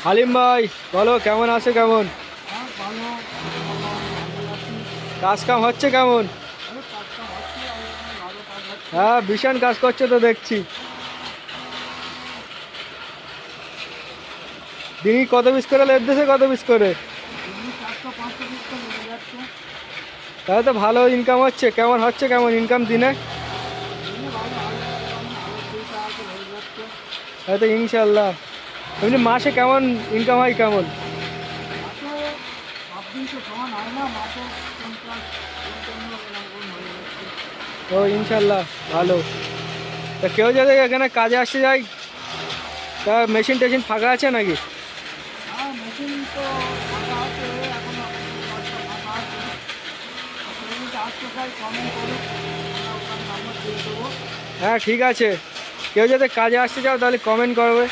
হালিম ভাই বলো কেমন আছে কেমন? কাজ কাম হচ্ছে কেমন? হ্যাঁ ভীষণ কাজ করছে তো দেখছি। দিনই কত পিস করে লেপ দিছে, কত পিস করে? তাহলে তো ভালো ইনকাম হচ্ছে। কেমন হচ্ছে কেমন ইনকাম দিনে? হয়তো ইনশাল্লাহ। এমনি মাসে কেমন ইনকাম হয় কেমন? ও ইনশাল্লাহ ভালো। তা কেউ যদি এখানে কাজে আসতে যায়, তা মেশিন টেশিন ফাঁকা আছে নাকি? হ্যাঁ ঠিক আছে, কেউ যদি কাজে আসতে চাও তাহলে কমেন্ট করবে।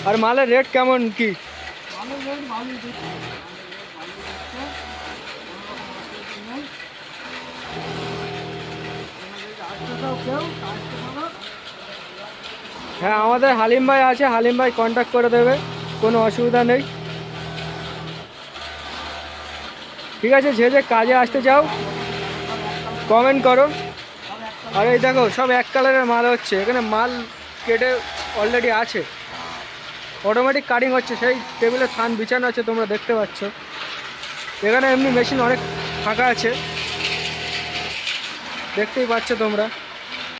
আর মালের রেট কেমন কি? হ্যাঁ আমাদের হালিম ভাই আছে, হালিম ভাই কন্ট্যাক্ট করে দেবে, কোনো অসুবিধা নেই। ঠিক আছে, যে যে কাজে আসতে চাও কমেন্ট করো। আর এই দেখো সব এক কালারের মাল হচ্ছে, এখানে মাল কেটে অলরেডি আছে, অটোমেটিক কাটিং হচ্ছে, সেই টেবিলে থান বিছানো আছে তোমরা দেখতে পাচ্ছ। এখানে এমনি মেশিন অনেক ফাঁকা আছে, দেখতেই পাচ্ছ তোমরা।